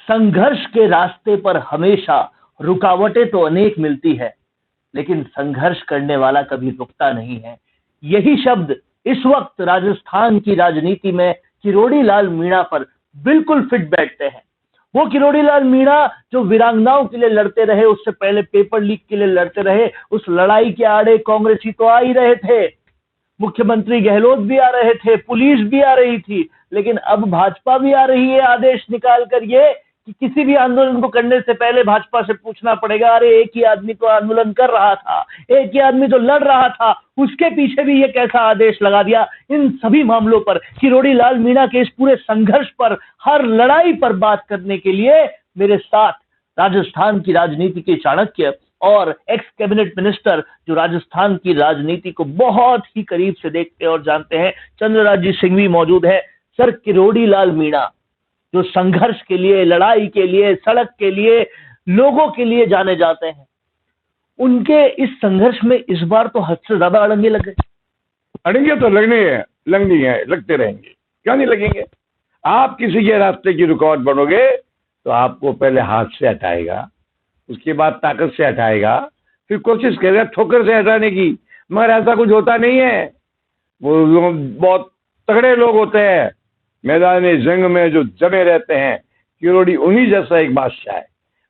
संघर्ष के रास्ते पर हमेशा रुकावटें तो अनेक मिलती है, लेकिन संघर्ष करने वाला कभी रुकता नहीं है। यही शब्द इस वक्त राजस्थान की राजनीति में किरोड़ी लाल मीणा पर बिल्कुल फिट बैठते हैं। वो किरोड़ी लाल मीणा जो वीरांगनाओं के लिए लड़ते रहे, उससे पहले पेपर लीक के लिए लड़ते रहे, उस लड़ाई के आड़े कांग्रेसी तो आ ही रहे थे, मुख्यमंत्री गहलोत भी आ रहे थे, पुलिस भी आ रही थी, लेकिन अब भाजपा भी आ रही है आदेश निकाल कर ये कि किसी भी आंदोलन को करने से पहले भाजपा से पूछना पड़ेगा, अरे एक ही आदमी तो आंदोलन कर रहा था, एक ही आदमी तो लड़ रहा था, उसके पीछे भी ये कैसा आदेश लगा दिया। इन सभी मामलों पर, किरोड़ी लाल मीणा के इस पूरे संघर्ष पर, हर लड़ाई पर बात करने के लिए मेरे साथ राजस्थान की राजनीति के चाणक्य और एक्स कैबिनेट मिनिस्टर जो राजस्थान की राजनीति को बहुत ही करीब से देखते और जानते हैं, चंद्रराज सिंह मौजूद है। सर, किरोड़ी लाल मीणा जो संघर्ष के लिए, लड़ाई के लिए, सड़क के लिए, लोगों के लिए जाने जाते हैं, उनके इस संघर्ष में इस बार तो हद से ज्यादा अड़ंगे लग गए। अड़ंगे तो लगनी है, लगते रहेंगे, क्यों नहीं लगेंगे। आप किसी के रास्ते की रुकावट बनोगे तो आपको पहले हाथ से हटाएगा, उसके बाद ताकत से हटाएगा, फिर कोशिश करेगा ठोकर से हटाने की, मगर ऐसा कुछ होता नहीं है। वो बहुत तगड़े लोग होते हैं, मैदान जंग में जो जमे रहते हैं। किरोड़ी उन्हीं जैसा एक बादशाह है।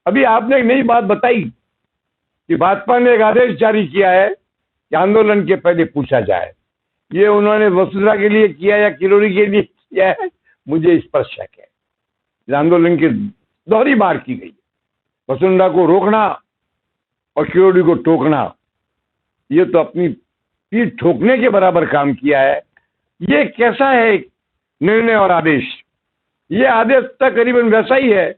अभी आपने एक नई बात बताई कि भाजपा ने एक आदेश जारी किया है कि आंदोलन के पहले पूछा जाए। ये उन्होंने वसुंधरा के लिए किया या किरोड़ी के लिए किया है, मुझे इस पर शक है। इस आंदोलन की दोहरी बार की गई, वसुंधरा को रोकना और किरोड़ी को टोकना, ये तो अपनी पीठ ठोकने के बराबर काम किया है। ये कैसा है निर्णय और आदेश? ये आदेश तक करीबन वैसा ही है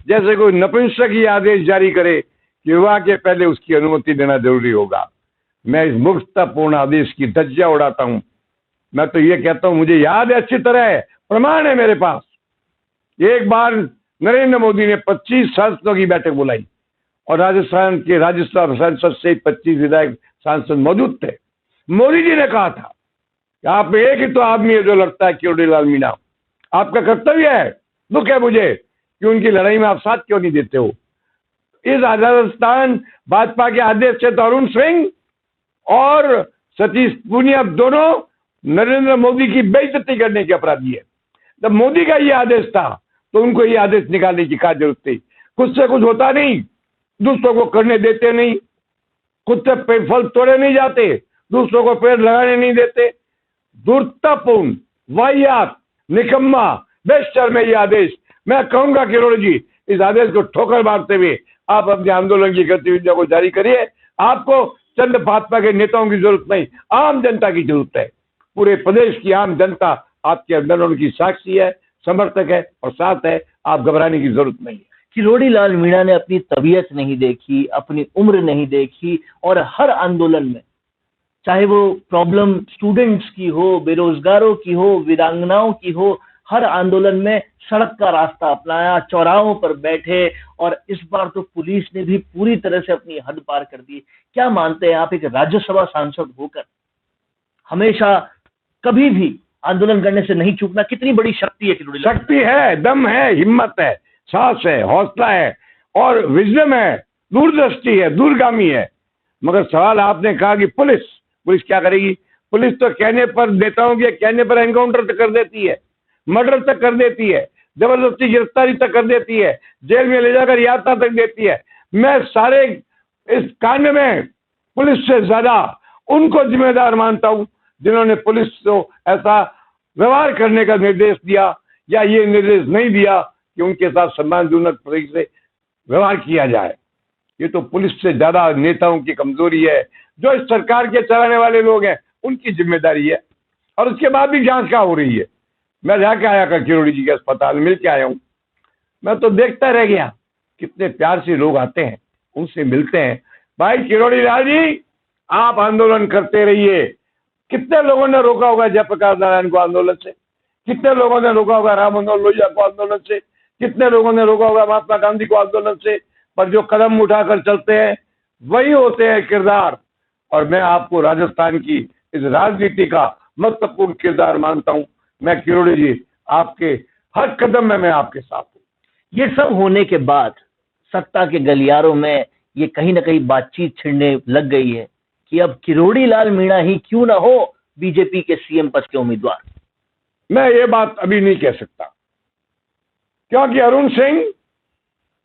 जैसे कोई नपुंसक ये आदेश जारी करे कि विवाह के पहले उसकी अनुमति देना जरूरी होगा। मैं इस मूर्खतापूर्ण आदेश की धज्जियां उड़ाता हूं। मैं तो ये कहता हूं, मुझे याद है अच्छी तरह है, प्रमाण है मेरे पास। एक बार नरेंद्र मोदी ने 25 सांसदों की बैठक बुलाई और राजस्थान के राज्यसभा संसद से 25 विधायक सांसद मौजूद थे। मोदी जी ने कहा था कि आप एक ही तो आदमी है जो लड़ता है, किरोड़ी लाल मीणा, आपका कर्तव्य है, दुख है मुझे कि उनकी लड़ाई में आप साथ क्यों नहीं देते हो। इस राजस्थान भाजपा के अध्यक्ष थे अरुण सिंह और सतीश पूनिया, दोनों नरेंद्र मोदी की बेइज्जती करने के अपराधी है। जब मोदी का ये आदेश था तो उनको ये आदेश निकालने की क्या जरूरत थी? खुद से कुछ होता नहीं, दूसरों को करने देते नहीं, खुद से फल तोड़े नहीं जाते, दूसरों को पेड़ लगाने नहीं देते। दुर्तापूर्ण, वाहियात, निकम्मा, बेशर्म है ये आदेश। मैं कहूंगा किरोड़ी जी, इस आदेश को ठोकर मारते हुए आप अपने आंदोलन की गतिविधियों को जारी करिए। आपको चंद भाजपा के नेताओं की जरूरत नहीं, आम जनता की जरूरत है। पूरे प्रदेश की आम जनता आपके आंदोलन की साक्षी है, समर्थक है और साथ है। आप घबराने की जरूरत नहीं है। किरोड़ी लाल मीणा ने अपनी तबीयत नहीं देखी, अपनी उम्र नहीं देखी, और हर आंदोलन में, चाहे वो प्रॉब्लम स्टूडेंट्स की हो, बेरोजगारों की हो, वीरांगनाओं की हो, हर आंदोलन में सड़क का रास्ता अपनाया, चौराहों पर बैठे, और इस बार तो पुलिस ने भी पूरी तरह से अपनी हद पार कर दी। क्या मानते हैं आप, एक राज्यसभा सांसद होकर हमेशा कभी भी आंदोलन करने से नहीं चूकना कितनी बड़ी शक्ति है? किरोड़ी लाल शक्ति है, दम है, हिम्मत है, साहस है, हौसला है और विजडम है, दूरदृष्टि है, दूरगामी है। मगर सवाल आपने कहा कि पुलिस क्या करेगी? पुलिस तो कहने पर, नेताओं के कहने पर एनकाउंटर तक कर देती है, मर्डर तक कर देती है, जबरदस्ती गिरफ्तारी तक कर देती है, जेल में ले जाकर यातना तक देती है। मैं सारे इस कांड में पुलिस से ज्यादा उनको जिम्मेदार मानता हूं जिन्होंने पुलिस को ऐसा व्यवहार करने का निर्देश दिया या ये निर्देश नहीं दिया कि उनके साथ सम्मानजनक तरीके से व्यवहार किया जाए। ये तो पुलिस से ज्यादा नेताओं की कमजोरी है, जो इस सरकार के चलाने वाले लोग हैं उनकी जिम्मेदारी है। और उसके बाद भी जांच क्या हो रही है? मैं जाके आया कर किरोड़ी जी के अस्पताल, मिल के आया हूँ। मैं तो देखता रह गया, कितने प्यार से लोग आते हैं, उनसे मिलते हैं। भाई किरोड़ी लाल जी, आप आंदोलन करते रहिए। कितने लोगों ने रोका होगा जयप्रकाश नारायण को आंदोलन से? कितने लोगों ने रोका होगा राम मनोहर लोहिया को आंदोलन से? कितने लोगों ने रोका होगा महात्मा गांधी को आंदोलन से? पर जो कदम उठाकर चलते हैं वही होते हैं किरदार। और मैं आपको राजस्थान की इस राजनीति का महत्वपूर्ण किरदार मानता हूं। मैं किरोड़ी जी, आपके हर कदम में मैं आपके साथ हूं। ये सब होने के बाद सत्ता के गलियारों में ये कहीं ना कहीं बातचीत छिड़ने लग गई है कि अब किरोड़ी लाल मीणा ही क्यों ना हो बीजेपी के सीएम पद के उम्मीदवार। मैं ये बात अभी नहीं कह सकता, क्योंकि अरुण सिंह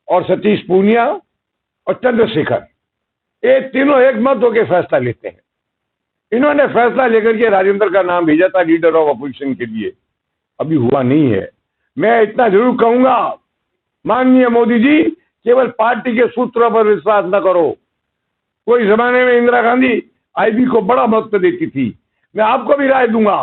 और सतीश पूनिया और चंद्रशेखर, ये तीनों एक मत होकर फैसला लेते हैं। इन्होंने फैसला लेकर के राजेंद्र का नाम भेजा था लीडर ऑफ अपोजिशन के लिए, अभी हुआ नहीं है। मैं इतना जरूर कहूंगा, माननीय मोदी जी, केवल पार्टी के सूत्रों पर विश्वास न करो। कोई जमाने में इंदिरा गांधी आईबी को बड़ा महत्व देती थी। मैं आपको भी राय दूंगा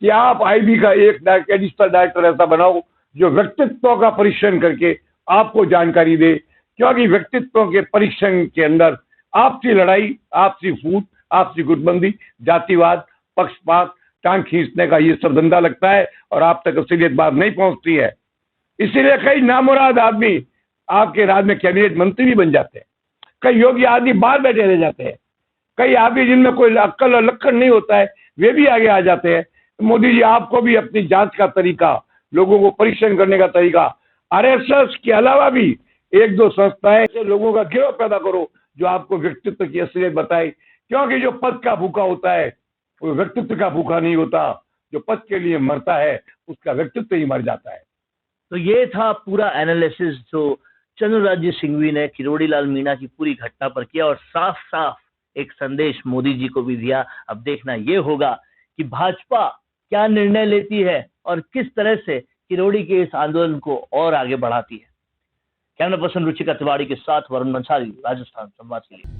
कि आप आईबी का एक एडिशनल डायरेक्टर ऐसा बनाओ जो व्यक्तित्व का परीक्षण करके आपको जानकारी दे, क्योंकि व्यक्तित्व के परीक्षण के अंदर आपसी लड़ाई, आपसी फूट, आपसी गुटबंदी, जातिवाद, पक्षपात, टांग खींचने का ये सब धंधा लगता है और आप तक असलियत बात नहीं पहुंचती है। इसीलिए कई नामुराद आदमी आपके राज्य में कैबिनेट मंत्री भी बन जाते हैं, कई योग्य आदमी बाहर बैठे रह जाते हैं, कई आदमी जिनमें कोई अक्ल और लक्षण नहीं होता है वे भी आगे आ जाते हैं। मोदी जी, आपको भी अपनी जांच का तरीका, लोगों को परीक्षण करने का तरीका, आरएसएस के अलावा भी एक दो संस्थाएं ऐसे लोगों का गिरोह पैदा करो जो आपको व्यक्तित्व की असलियत बताए, क्योंकि जो पद का भूखा होता है वो व्यक्तित्व का भूखा नहीं होता, जो पद के लिए मरता है उसका व्यक्तित्व ही मर जाता है। तो ये था पूरा एनालिसिस जो चंद्रराज्य सिंघवी ने किरोड़ी लाल मीणा की पूरी घटना पर किया और साफ साफ एक संदेश मोदी जी को भी दिया। अब देखना ये होगा कि भाजपा क्या निर्णय लेती है और किस तरह से किरोड़ी के इस आंदोलन को और आगे बढ़ाती है। कैमरा पर्सन रुचिका तिवारी के साथ वरुण मंसाली, राजस्थान संवाद के लिए।